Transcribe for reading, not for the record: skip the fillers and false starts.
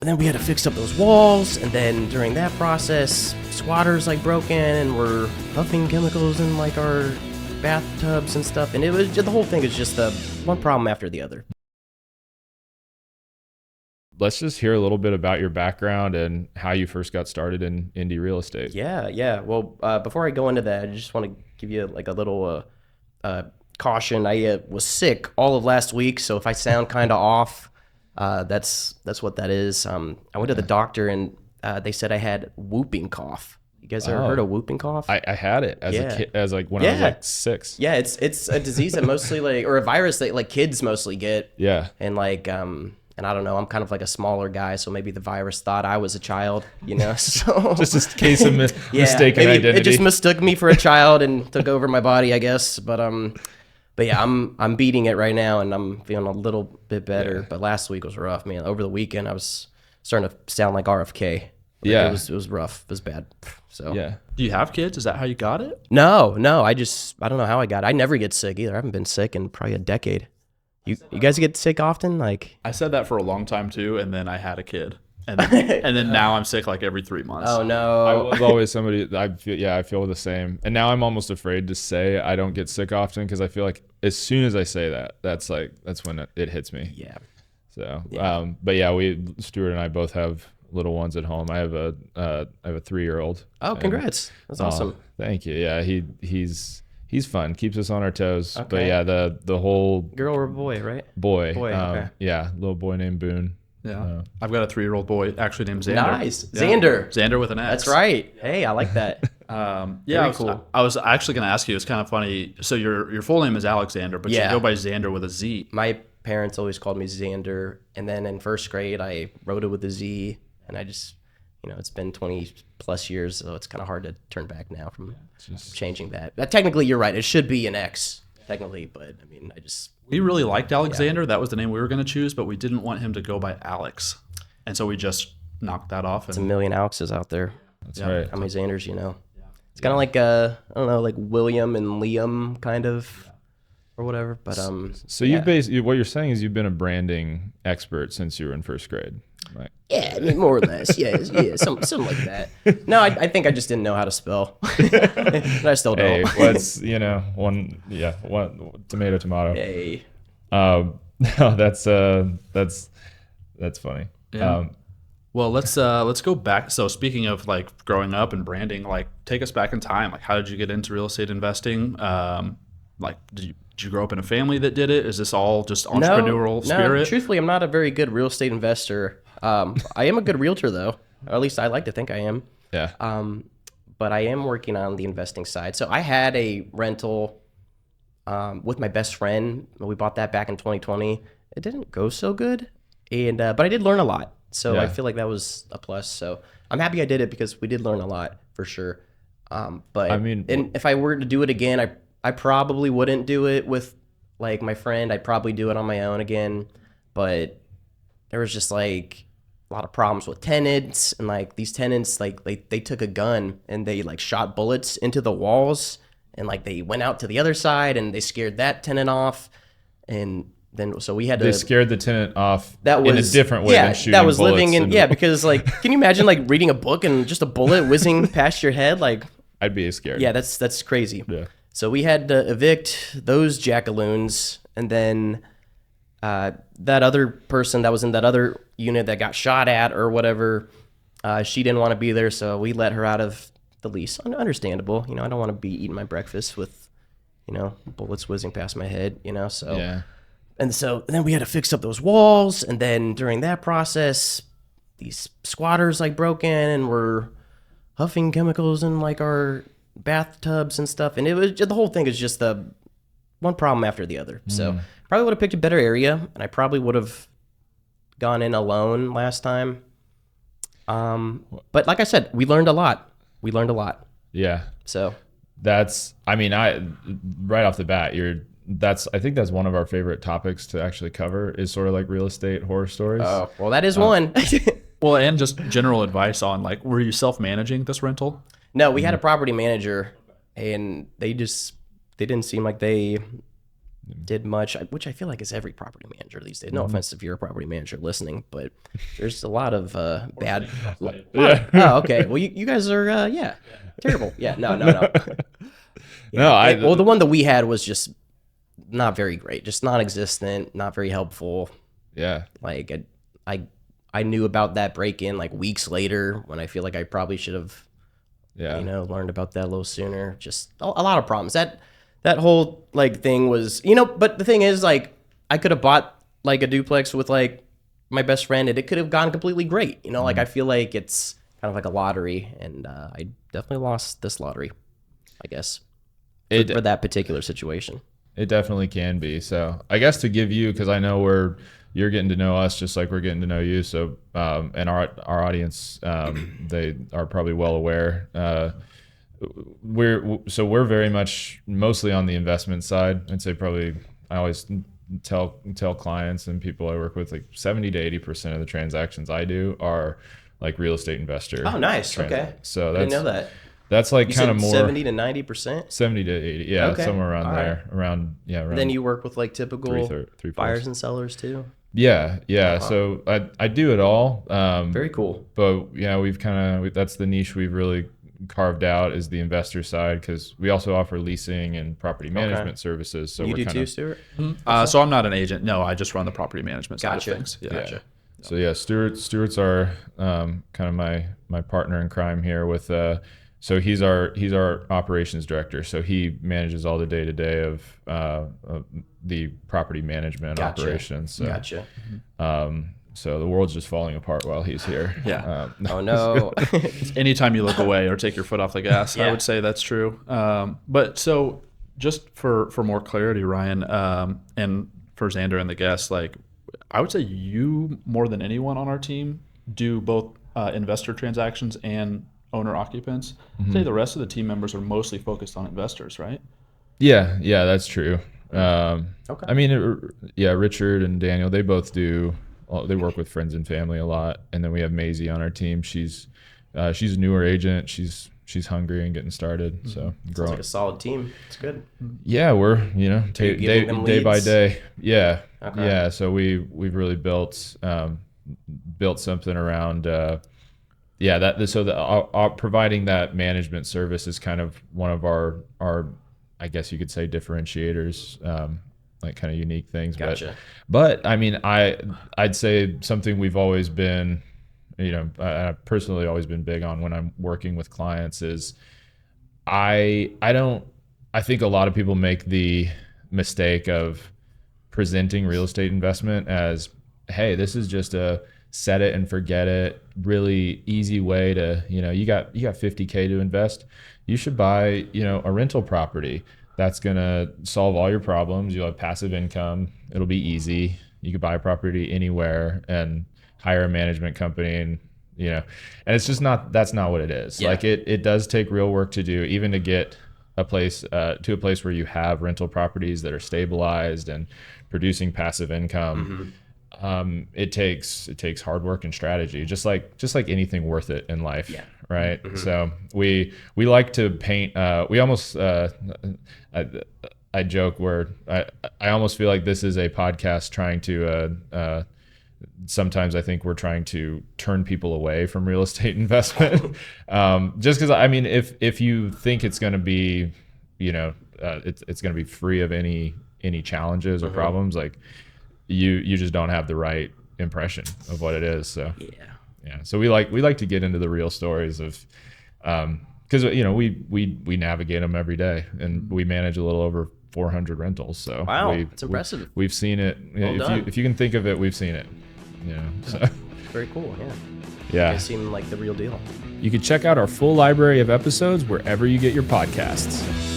and then we had to fix up those walls, and then during that process, squatters like broke in and were huffing chemicals in like our bathtubs and stuff, and it was just, the whole thing is just one problem after the other. Let's just hear a little bit about your background and how you first got started in indie real estate. Yeah. Well, before I go into that, I just want to give you like a little caution. I was sick all of last week, so if I sound kind of off, that's what that is. I went to the doctor and they said I had whooping cough. You guys ever heard of whooping cough? I had it as a kid, as like when I was like 6. Yeah, it's a disease that mostly or a virus that like kids mostly get. Yeah. And like and I don't know, I'm kind of like a smaller guy, so maybe the virus thought I was a child, so just a case of mistaken maybe identity. It just mistook me for a child and took over my body, I guess. But yeah, I'm beating it right now, and I'm feeling a little bit better. Yeah. But last week was rough, man. Over the weekend, I was starting to sound like RFK. Yeah, it was rough. It was bad. So yeah. Do you have kids? Is that how you got it? No. I don't know how I got it. I never get sick either. I haven't been sick in probably a decade. You guys get sick often? Like I said that for a long time too, and then I had a kid, and then now I'm sick like every 3 months. Oh no! I was always somebody. I feel the same, and now I'm almost afraid to say I don't get sick often because I feel like as soon as I say that, that's when it hits me. Yeah. So, but yeah, Stuart and I both have little ones at home. I have a 3-year-old. Oh, congrats! That's awesome. Thank you. Yeah, he's fun. Keeps us on our toes. Okay. But yeah, the whole girl or boy, right? Boy. Okay. Yeah, little boy named Boone. Yeah. I've got a 3-year-old boy actually named Zander. Nice. Yeah. Zander with an X. That's right. Hey, I like that. Cool. I was actually going to ask you, it's kind of funny. So your full name is Alexander, but you go by Zander with a Z. My parents always called me Zander. And then in first grade, I wrote it with a Z. And I just, it's been 20 plus years, so it's kind of hard to turn back now from changing that. But technically, you're right. It should be an X, technically. But I mean, we really liked Alexander. Yeah. That was the name we were going to choose, but we didn't want him to go by Alex. And so we just knocked that off. It's a million Alexes out there. That's right. How many Xanders, It's kind of like, I don't know, like William and Liam kind of, or whatever. But So you've basically, what you're saying is you've been a branding expert since you were in first grade. Right. Yeah, more or less. Yeah, something like that. No, I think I just didn't know how to spell. But I still don't. Hey, what's one tomato. Hey. No, that's funny. Yeah. Well, let's go back. So speaking of like growing up and branding, like take us back in time. Like how did you get into real estate investing? Like did you grow up in a family that did it? Is this all just entrepreneurial spirit? No, truthfully, I'm not a very good real estate investor. I am a good realtor though, or at least I like to think I am. Yeah. But I am working on the investing side. So I had a rental with my best friend. We bought that back in 2020. It didn't go so good, and but I did learn a lot. So I feel like that was a plus. So I'm happy I did it because we did learn a lot for sure. But I mean, and if I were to do it again, I probably wouldn't do it with like my friend. I'd probably do it on my own again. But there was just like a lot of problems with tenants, and like these tenants, like they took a gun and they like shot bullets into the walls, and like they went out to the other side and they scared that tenant off, and then so we had to. They scared the tenant off that was, in a different way than shooting that was bullets living in because like can you imagine like reading a book and just a bullet whizzing past your head? Like I'd be scared. Yeah, that's crazy. Yeah. So we had to evict those jackaloons, and then that other person that was in that other unit that got shot at or whatever, she didn't want to be there, so we let her out of the lease. Understandable, I don't want to be eating my breakfast with, bullets whizzing past my head, so. Yeah. And then we had to fix up those walls, and then during that process, these squatters like broke in and were huffing chemicals in like our bathtubs and stuff, and it was the whole thing is just the one problem after the other. So probably would have picked a better area, and I probably would have gone in alone last time. But like I said, we learned a lot. Yeah. So right off the bat, I think that's one of our favorite topics to actually cover is sort of like real estate horror stories. Oh, well, that is one. Well, and just general advice on like, were you self-managing this rental? No, we had a property manager, and they didn't seem like they did much, which I feel like is every property manager these days. No offense if you're a property manager listening, but there's a lot of bad. Oh, okay. Well, you guys are terrible. Yeah, no. Well, the one that we had was just not very great, just non-existent, not very helpful. Yeah. Like I knew about that break-in like weeks later when I feel like I probably should have, learned about that a little sooner. Just a lot of problems. That whole like thing was, but the thing is like I could have bought like a duplex with like my best friend and it could have gone completely great. Like I feel like it's kind of like a lottery, and I definitely lost this lottery, I guess, for that particular situation. It definitely can be. So I guess to give you, because I know you're getting to know us just like we're getting to know you. So and our audience, they are probably well aware. We're very much mostly on the investment side. I'd say probably I always tell clients and people I work with like 70 to 80% of the transactions I do are like real estate investor. Oh, nice. Okay. So I didn't know that. That's like kind of more 70 to 90%. 70 to 80, yeah, Okay. Somewhere around All there, right. around. Then you work with like typical three buyers and sellers too. Yeah. So I do it all. Very cool. But we've that's the niche we've really carved out is the investor side, because we also offer leasing and property management services. So you we're do too, Stuart? So I'm not an agent. No, I just run the property management side of things. Yeah. Gotcha. So Stuart's our kind of my partner in crime here with so he's our operations director. So he manages all the day-to-day of the property management operations. So, Gotcha. So the world's just falling apart while he's here. Yeah. Oh no. Anytime you look away or take your foot off the gas, I would say that's true. But so just for more clarity, Ryan, and for Zander and the guests, like I would say you more than anyone on our team do both investor transactions and owner occupants. I'd say the rest of the team members are mostly focused on investors, right? Yeah, that's true. Okay. I mean, Richard and Daniel, they both do. They work with friends and family a lot, and then we have Maisie on our team. She's a newer agent. She's hungry and getting started. So Sounds growing. like a solid team. It's good. Yeah, we're giving them day by leads? day. Yeah, Okay. yeah. So we've really built something around. Providing that management service is kind of one of our I guess you could say differentiators. Like kind of unique things. Gotcha. But I mean, I'd say something we've always been, I personally always been big on when I'm working with clients is I think a lot of people make the mistake of presenting real estate investment as, hey, this is just a set it and forget it, really easy way to, you got $50K to invest. You should buy, a rental property. That's going to solve all your problems. You'll have passive income. It'll be easy. You could buy a property anywhere and hire a management company and and it's just that's not what it is. Yeah. Like it does take real work to do, even to get a place to a place where you have rental properties that are stabilized and producing passive income. It takes hard work and strategy, just like anything worth it in life. Yeah. Right. So we like to paint, we almost, I joke where I almost feel like this is a podcast trying to, sometimes I think we're trying to turn people away from real estate investment. Just because, I mean, if you think it's going to be, it's going to be free of any challenges or problems, like you just don't have the right impression of what it is. So yeah. So we like to get into the real stories of, because we navigate them every day, and we manage a little over 400 rentals. So wow, it's impressive. We've seen it. Well if you can think of it, we've seen it. So very cool. You yeah. guys seem like the real deal. You can check out our full library of episodes wherever you get your podcasts.